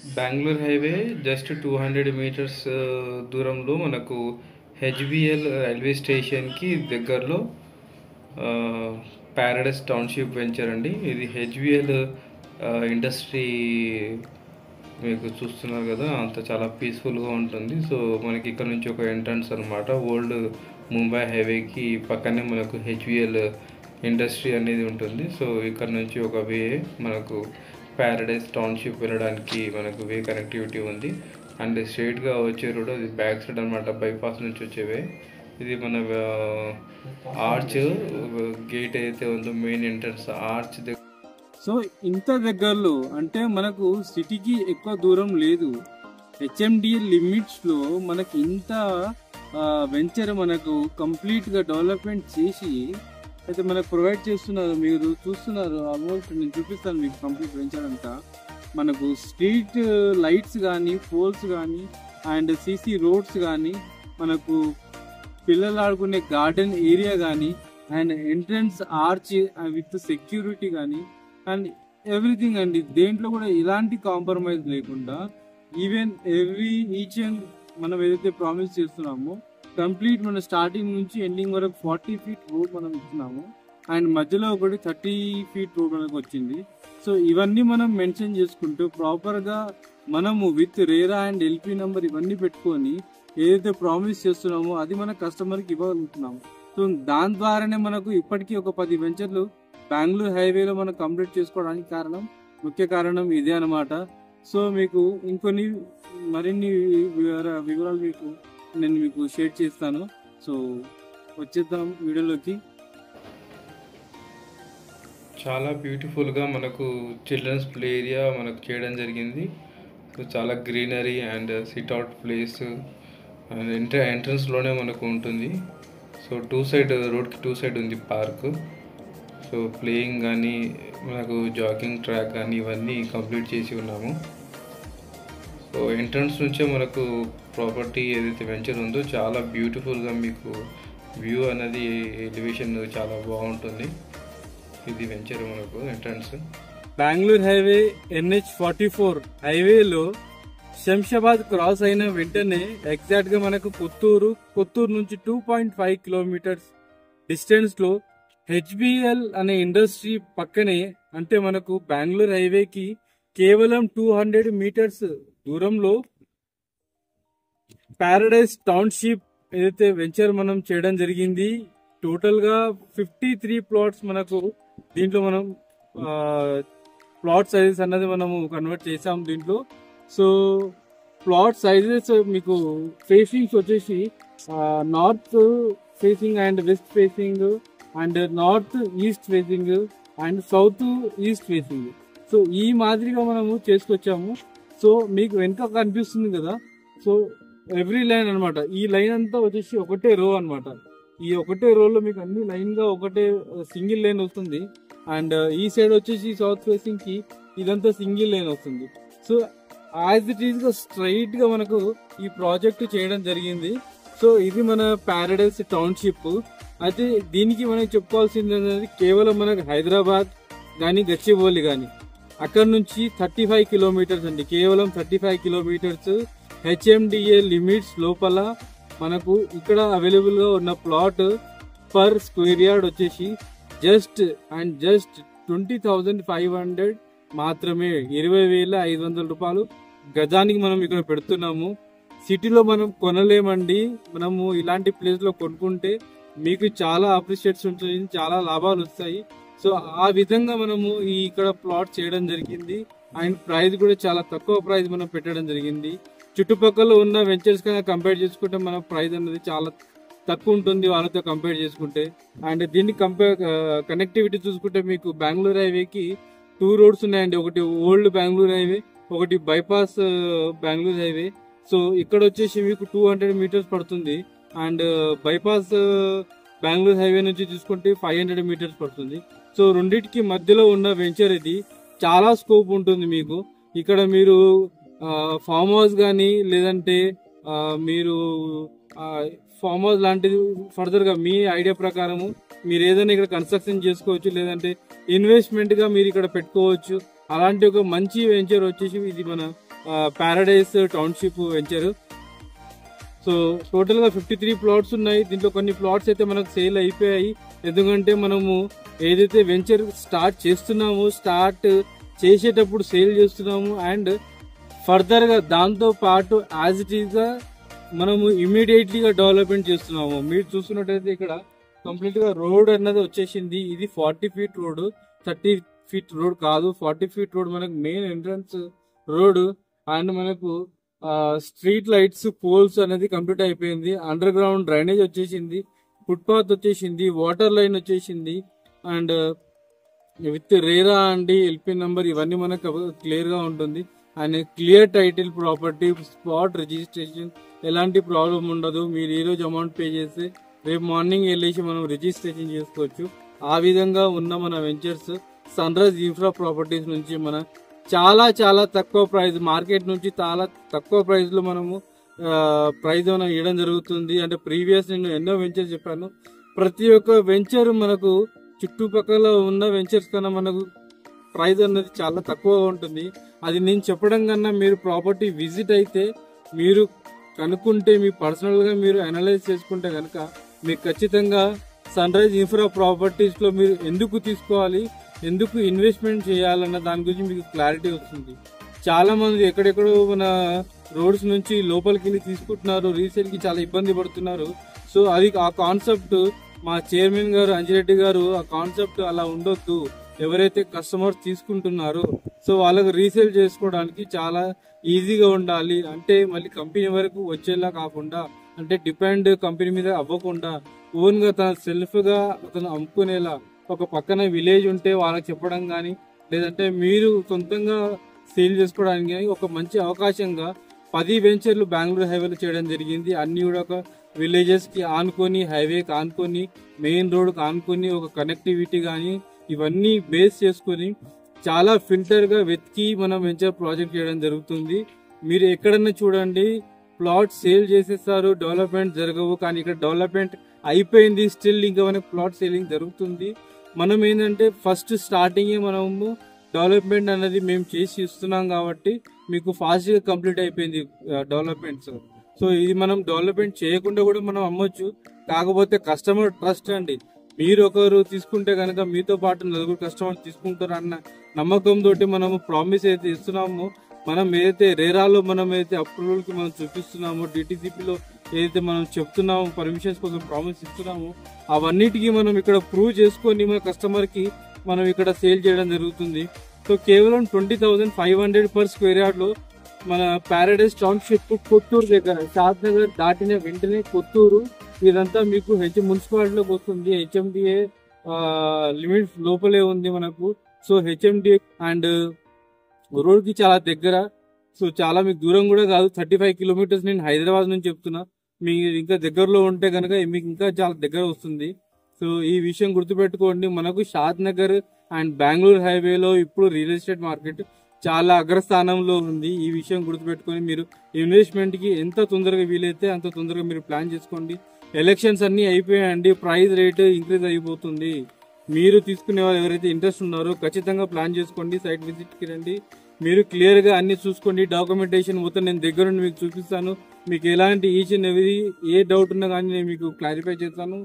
Bengaluru highway just 200 metres దూరంలో మనకు HBL railway స్టేషన్కి దగ్గరలో ప్యారడైస్ టౌన్షిప్ వెంచర్ అండి. ఇది హెచ్బిఎల్ ఇండస్ట్రీ మీకు చూస్తున్నారు కదా, అంత చాలా పీస్ఫుల్గా ఉంటుంది. సో మనకి ఇక్కడ నుంచి ఒక ఎంట్రన్స్ అనమాట. ఓల్డ్ ముంబై హైవేకి పక్కనే మనకు హెచ్బిఎల్ ఇండస్ట్రీ అనేది ఉంటుంది. సో ఇక్కడ నుంచి ఒక వే మనకు ప్యారడైస్ టౌన్షిప్ వెళ్ళడానికి మనకు వే కనెక్టివిటీ ఉంది. అండ్ స్ట్రైట్గా వచ్చే రోడ్ అది బ్యాక్ సైడ్ అనమాట, బైపాస్ నుంచి వచ్చేవే. ఇది మన ఆర్చ్ గేట్ అయితే ఉందో మెయిన్ ఎంట్రన్స్ ఆర్చ్ దగ్గర. సో ఇంత దగ్గరలో అంటే మనకు సిటీకి ఎక్కువ దూరం లేదు. హెచ్ఎండి లిమిట్స్లో మనకి ఇంత వెంచర్ మనకు కంప్లీట్గా డెవలప్మెంట్ చేసి అయితే మనకు ప్రొవైడ్ చేస్తున్నారు. మీరు చూస్తున్నారు, ఆల్మోస్ట్ నేను చూపిస్తాను మీకు కంప్లీట్ వెంచర్ అంతా. మనకు స్ట్రీట్ లైట్స్ కానీ, పోల్స్ కానీ, అండ్ సీసీ రోడ్స్ కానీ, మనకు పిల్లలు ఆడుకునే గార్డెన్ ఏరియా కానీ, and entrance arch with security కానీ, అండ్ ఎవ్రీథింగ్ అండి. దేంట్లో కూడా ఎలాంటి కాంప్రమైజ్ లేకుండా ఈవెన్ ఈచ్ అండ్ మనం ఏదైతే ప్రామిస్ చేస్తున్నామో కంప్లీట్ మన స్టార్టింగ్ నుంచి ఎండింగ్ వరకు 40 ఫీట్ రోడ్ మనం ఇస్తున్నాము. అండ్ మధ్యలో ఒకటి 30 ఫీట్ రోడ్ మనకు వచ్చింది. సో ఇవన్నీ మనం మెన్షన్ చేసుకుంటూ ప్రాపర్గా మనము with RERA and LP number ఇవన్నీ పెట్టుకొని ఏదైతే ప్రామిస్ చేస్తున్నామో అది మన కస్టమర్కి ఇవ్వగలుగుతున్నాము. సో దాని ద్వారానే మనకు ఇప్పటికీ ఒక 10 వెంచర్లు బెంగళూరు హైవేలో మనం కంప్లీట్ చేసుకోవడానికి ముఖ్య కారణం ఇదే అనమాట. సో మీకు ఇంకొన్ని మరిన్ని వివరాలు నేను మీకు షేర్ చేస్తాను. సో వచ్చేద్దాం వీడియోలోకి. చాలా బ్యూటిఫుల్గా మనకు చిల్డ్రన్స్ ప్లే ఏరియా మనకు చేయడం జరిగింది. సో చాలా greenery and sit out place and ఎంట్రన్స్లోనే మనకు ఉంటుంది. సో రోడ్కి టూ సైడ్ ఉంది పార్క్. సో ప్లేయింగ్ కానీ మనకు జాగింగ్ ట్రాక్ కానీ ఇవన్నీ కంప్లీట్ చేసి ఉన్నాము. సో ఎంట్రన్స్ నుంచే మనకు ప్రాపర్టీ ఏదైతే వెంచర్ ఉందో చాలా బ్యూటిఫుల్గా మీకు వ్యూ అనేది ఎలివేషన్ చాలా బాగుంటుంది. ఇది వెంచర్ మనకు ఎంట్రన్స్. బెంగళూరు హైవే NH44 హైవేలో శంషాబాద్ క్రాస్ అయిన వెంటనే ఎగ్జాక్ట్ గా మనకు కొత్తూరు నుంచి 2.5 కిలోమీటర్స్ డిస్టెన్స్ లో హెచ్బిఎల్ అనే ఇండస్ట్రీ పక్కనే, అంటే మనకు బెంగళూరు హైవేకి కేవలం 200 మీటర్స్ దూరంలో ప్యారడైస్ టౌన్షిప్ ఏదైతే వెంచర్ మనం చేయడం జరిగింది. టోటల్ గా 53 ప్లాట్స్ మనకు దీంట్లో మనం ప్లాట్ సైజెస్ అన్నది మనము కన్వర్ట్ చేసాం దీంట్లో. సో ప్లాట్ సైజెస్ మీకు ఫేసింగ్స్ వచ్చేసి north facing and west facing and north east facing and south east facing. So ఈ మాదిరిగా మనము చేసుకొచ్చాము. సో మీకు వెనుక కనిపిస్తుంది కదా, సో ఎవ్రీ లైన్ అనమాట. ఈ లైన్ అంతా వచ్చేసి ఒకటే రో అనమాట. ఈ ఒకటే రోలో మీకు అన్ని లైన్ గా ఒకటే సింగిల్ లైన్ వస్తుంది. అండ్ ఈ సైడ్ వచ్చేసి సౌత్ ఫేసింగ్ కి ఇదంతా సింగిల్ లైన్ వస్తుంది. సో యాజ్ ఇట్ ఈస్ గా స్ట్రైట్ గా మనకు ఈ ప్రాజెక్ట్ చేయడం జరిగింది. సో ఇది మన ప్యారడైస్ టౌన్షిప్. అయితే దీనికి మనం చెప్పుకోవాల్సింది అనేది కేవలం మనకు హైదరాబాద్ కానీ గచ్చిబౌలి కానీ అక్కడ నుంచి 35 కిలోమీటర్స్ అండి. కేవలం 35 కిలోమీటర్స్ హెచ్ఎండిఏ లిమిట్స్ లోపల మనకు ఇక్కడ అవైలబుల్ గా ఉన్న ప్లాట్ పర్ స్క్వేర్ యార్డ్ వచ్చేసి జస్ట్ 20,500 మాత్రమే. 20,500 రూపాయలు గజానికి మనం ఇక్కడ పెడుతున్నాము. సిటీలో మనం కొనలేమండి. మనము ఇలాంటి ప్లేస్ లో కొనుక్కుంటే మీకు చాలా అప్రిషియేట్స్ ఉంటుంది, చాలా లాభాలు వస్తాయి. సో ఆ విధంగా మనము ఇక్కడ ప్లాట్ చేయడం జరిగింది. అండ్ ప్రైస్ కూడా చాలా తక్కువ ప్రైస్ మనం పెట్టడం జరిగింది. చుట్టుపక్కల ఉన్న వెంచర్స్ కన్నా కంపేర్ చేసుకుంటే మన ప్రైస్ అనేది చాలా తక్కువ ఉంటుంది వాళ్ళతో కంపేర్ చేసుకుంటే. అండ్ దీన్ని కనెక్టివిటీ చూసుకుంటే మీకు బెంగళూరు హైవేకి 2 రోడ్స్ ఉన్నాయండి. ఒకటి ఓల్డ్ బెంగళూరు హైవే, ఒకటి బైపాస్ బెంగళూరు హైవే. సో ఇక్కడ వచ్చేసి మీకు 200 మీటర్స్ పడుతుంది. అండ్ బైపాస్ బెంగళూరు హైవే నుంచి చూసుకుంటే 500 మీటర్స్ పడుతుంది. సో రెండింటికి మధ్యలో ఉన్న వెంచర్ ఇది. చాలా స్కోప్ ఉంటుంది మీకు. ఇక్కడ మీరు ఫామ్ హౌస్ కానీ లేదంటే మీరు ఫామ్ హౌస్ లాంటిది ఫర్దర్ గా మీ ఐడియా ప్రకారము మీరు ఏదైనా ఇక్కడ కన్స్ట్రక్షన్ చేసుకోవచ్చు, లేదంటే ఇన్వెస్ట్మెంట్ గా మీరు ఇక్కడ పెట్టుకోవచ్చు. అలాంటి ఒక మంచి వెంచర్ వచ్చేసి ఇది మన పారడైస్ టౌన్షిప్ వెంచర్. సో టోటల్గా 53 ప్లాట్స్ ఉన్నాయి. దీంట్లో కొన్ని ప్లాట్స్ అయితే మనకు సేల్ అయిపోయాయి. ఎందుకంటే మనము ఏదైతే వెంచర్ స్టార్ట్ చేస్తున్నామో స్టార్ట్ చేసేటప్పుడు సేల్ చేస్తున్నాము అండ్ ఫర్దర్గా దాంతో పాటు యాజ్ ఇట్ ఈస్గా మనము ఇమీడియట్లీగా డెవలప్మెంట్ చేస్తున్నాము. మీరు చూస్తున్నట్టయితే ఇక్కడ కంప్లీట్గా రోడ్ అన్నది వచ్చేసింది. ఇది 40 ఫీట్ రోడ్, 30 ఫీట్ రోడ్ కాదు, 40 ఫీట్ రోడ్ మనకు మెయిన్ ఎంట్రన్స్ రోడ్. అండ్ మనకు స్ట్రీట్ లైట్స్ పోల్స్ అనేది కంప్లీట్ అయిపోయింది. అండర్ గ్రౌండ్ డ్రైనేజ్ వచ్చేసింది, ఫుట్పాత్ వచ్చేసింది, వాటర్ లైన్ వచ్చేసింది అండ్ విత్ రేరా అండి ఎల్పీ నెంబర్ ఇవన్నీ మనకు క్లియర్ గా ఉంటుంది. And clear title property, spot registration, ఎలాంటి ప్రాబ్లం ఉండదు. మీరు ఈ రోజు అమౌంట్ పే చేస్తే రేపు మార్నింగ్ వెళ్ళేసి మనం రిజిస్ట్రేషన్ చేసుకోవచ్చు. ఆ విధంగా ఉన్న మన ventures sunrise infra properties నుంచి మన చాలా చాలా తక్కువ ప్రైస్, మార్కెట్ నుంచి చాలా తక్కువ ప్రైస్ లో మనము ప్రైజ్ ఇవ్వడం జరుగుతుంది. అంటే ప్రీవియస్ నేను ఎన్నో వెంచర్స్ చెప్పాను. ప్రతి ఒక్క వెంచర్ మనకు చుట్టుపక్కల ఉన్న వెంచర్స్ కన్నా మనకు ప్రైస్ అనేది చాలా తక్కువగా ఉంటుంది. అది నేను చెప్పడం కన్నా మీరు ప్రాపర్టీ విజిట్ అయితే మీరు కనుక్కుంటే మీ పర్సనల్గా మీరు అనలైజ్ చేసుకుంటే కనుక మీకు ఖచ్చితంగా సన్ రైజ్ ఇన్ఫ్రా ప్రాపర్టీస్లో మీరు ఎందుకు తీసుకోవాలి, ఎందుకు ఇన్వెస్ట్మెంట్ చేయాలన్న దాని గురించి మీకు క్లారిటీ వస్తుంది. చాలా మంది ఎక్కడెక్కడో మన రోడ్స్ నుంచి లోపలికి వెళ్ళి తీసుకుంటున్నారు, రీసేల్కి చాలా ఇబ్బంది పడుతున్నారు. సో అది ఆ కాన్సెప్ట్ మా చైర్మన్ గారు అంజిరెడ్డి గారు ఆ కాన్సెప్ట్ అలా ఉండొద్దు. ఎవరైతే కస్టమర్స్ తీసుకుంటున్నారో సో వాళ్ళకు రీసేల్ చేసుకోవడానికి చాలా ఈజీగా ఉండాలి. అంటే మళ్ళీ కంపెనీ వరకు వచ్చేలా కాకుండా, అంటే డిపెండ్ కంపెనీ మీద అవ్వకుండా ఓన్ గా తన సెల్ఫ్ గా అతను అమ్ముకునేలా ఒక పక్కన విలేజ్ ఉంటే వాళ్ళకి చెప్పడం కానీ, లేదంటే మీరు సొంతంగా సేల్ చేసుకోవడానికి కానీ ఒక మంచి అవకాశంగా 10 వెంచర్లు బెంగళూరు హైవేలో చేయడం జరిగింది. అన్ని కూడా ఒక విలేజెస్ కి ఆనుకొని, హైవేకి ఆనుకొని, మెయిన్ రోడ్ కి ఆనుకొని ఒక కనెక్టివిటీ కానీ ఇవన్నీ బేస్ చేసుకొని చాలా ఫిల్టర్ గా వెతికి మనం వెంచర్ ప్రాజెక్ట్ చేయడం జరుగుతుంది. మీరు ఎక్కడన్నా చూడండి ప్లాట్ సేల్ చేసేస్తారు, డెవలప్మెంట్ జరగవు. కానీ ఇక్కడ డెవలప్మెంట్ అయిపోయింది, స్టిల్ ఇంకా మనకి ప్లాట్ సేలింగ్ జరుగుతుంది. మనం ఏంటంటే ఫస్ట్ స్టార్టింగ్ మనము డెవలప్మెంట్ అనేది మేము చేసి ఇస్తున్నాం కాబట్టి మీకు ఫాస్ట్ గా కంప్లీట్ అయిపోయింది డెవలప్మెంట్స్. సో ఇది మనం డెవలప్మెంట్ చేయకుండా కూడా మనం అమ్మొచ్చు. కాకపోతే కస్టమర్ ట్రస్ట్ అండి. మీరు ఒకరు తీసుకుంటే కనుక మీతో పాటు నలుగురు కస్టమర్ తీసుకుంటారు అన్న నమ్మకంతో మనము ప్రామిస్ అయితే ఇస్తున్నామో, మనం ఏదైతే రేరాలో మనం ఏదైతే అప్రూవల్ కి మనం చూపిస్తున్నామో, డిటిసిపిలో ఏదైతే మనం చెప్తున్నామో, పర్మిషన్స్ కోసం ప్రామిస్ ఇస్తున్నామో, అవన్నిటికీ మనం ఇక్కడ ప్రూవ్ చేసుకొని మన కస్టమర్ కి మనం ఇక్కడ సేల్ చేయడం జరుగుతుంది. సో కేవలం 20,500 పర్ స్క్వేర్ యార్డ్ లో మన పారడైస్ టౌన్షిప్ కొత్తూరు దగ్గర, షాద్ నగర్ దాటిన వెంటనే కొత్తూరు, ఇదంతా మీకు మున్సిపాలిటీలోకి వస్తుంది. హెచ్ఎండిఏ లిమిట్స్ లోపలే ఉంది మనకు. సో హెచ్ఎండిఏ అండ్ రోడ్ కి చాలా దగ్గర. సో చాలా మీకు దూరం కూడా కాదు, 35 కిలోమీటర్స్ నేను హైదరాబాద్ నుంచి చెప్తున్నా. మీరు ఇంకా దగ్గరలో ఉంటే కనుక మీకు ఇంకా చాలా దగ్గర వస్తుంది. సో ఈ విషయం గుర్తుపెట్టుకోండి. మనకు షాద్ నగర్ అండ్ బెంగళూరు హైవేలో ఇప్పుడు రియల్ ఎస్టేట్ మార్కెట్ చాలా అగ్రస్థానంలో ఉంది. ఈ విషయం గుర్తుపెట్టుకొని మీరు ఇన్వెస్ట్మెంట్ కి ఎంత తొందరగా వీలైతే అంత తొందరగా మీరు ప్లాన్ చేసుకోండి. ఎలక్షన్స్ అన్ని అయిపోయాయండి, ప్రైస్ రేట్ ఇంక్రీజ్ అయిపోతుంది. మీరు తీసుకునే వాళ్ళు ఎవరైతే ఇంట్రెస్ట్ ఉన్నారో ఖచ్చితంగా ప్లాన్ చేసుకోండి. సైట్ విజిట్ కి రండి, మీరు క్లియర్ గా అన్ని చూసుకోండి. డాక్యుమెంటేషన్ మొత్తం నేను దగ్గర నుండి మీకు చూపిస్తాను. మీకు ఎలాంటి each and every A doubt ఉన్నా కానీ నేను మీకు క్లారిఫై చేస్తాను.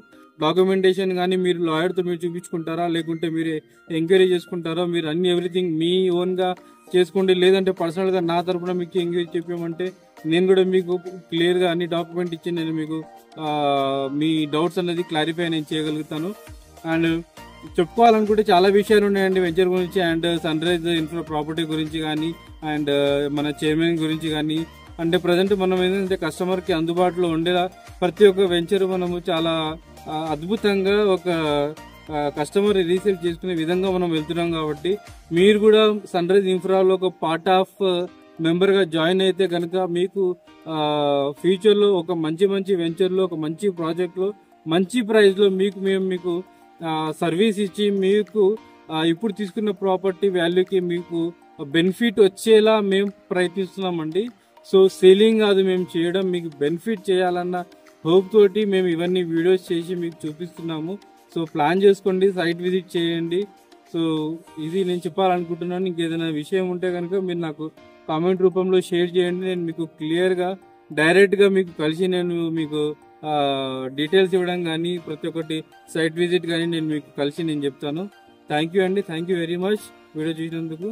డాక్యుమెంటేషన్ కానీ మీరు లాయర్తో మీరు చూపించుకుంటారా, లేకుంటే మీరు ఎంక్వైరీ చేసుకుంటారా, మీరు అన్ని ఎవ్రీథింగ్ మీ ఓన్ గా చేసుకోండి. లేదంటే పర్సనల్ గా నా తరఫున మీకు ఎంక్వైరీ చెప్పామంటే నేను కూడా మీకు క్లియర్ గా అన్ని డాక్యుమెంట్ ఇచ్చి నేను మీకు మీ డౌట్స్ అనేది క్లారిఫై నేను చేయగలుగుతాను. అండ్ చెప్పుకోవాలనుకుంటే చాలా విషయాలు ఉన్నాయండి వెంచర్ గురించి and sunrise infra property గురించి కానీ అండ్ మన చైర్మన్ గురించి కానీ. అంటే ప్రజెంట్ మనం ఏంటంటే కస్టమర్ కి అందుబాటులో ఉండేలా ప్రతి ఒక్క వెంచర్ మనము చాలా అద్భుతంగా ఒక కస్టమర్ రీసేల్ చేసుకునే విధంగా మనం వెళ్తున్నాం. కాబట్టి మీరు కూడా సన్ రైజ్ ఇన్ఫ్రాలో ఒక పార్ట్ ఆఫ్ మెంబర్ గా జాయిన్ అయితే కనుక మీకు ఫ్యూచర్ లో ఒక మంచి వెంచర్ లో ఒక మంచి ప్రాజెక్ట్ లో మంచి ప్రైస్ లో మేము మీకు సర్వీస్ ఇచ్చి మీకు ఇప్పుడు తీసుకున్న ప్రాపర్టీ వాల్యూకి మీకు బెనిఫిట్ వచ్చేలా మేము ప్రయత్నిస్తున్నామండి. సో సేలింగ్ అది మేము చేయడం, మీకు బెనిఫిట్ చేయాలన్న హోప్ తోటి మేము ఇవన్నీ వీడియోస్ చేసి మీకు చూపిస్తున్నాము. సో ప్లాన్ చేసుకోండి, సైట్ విజిట్ చేయండి. సో ఇది నేను చెప్పాలనుకుంటున్నాను. ఇంకేదైనా విషయం ఉంటే కనుక మీరు నాకు కామెంట్ రూపంలో షేర్ చేయండి. నేను మీకు క్లియర్గా డైరెక్ట్గా మీకు కలిసి నేను మీకు డీటెయిల్స్ ఇవ్వడం కానీ ప్రతి ఒక్కటి సైట్ విజిట్ కానీ నేను మీకు కలిసి నేను చెప్తాను. థ్యాంక్ యూ అండి, thank you very much video చూసినందుకు.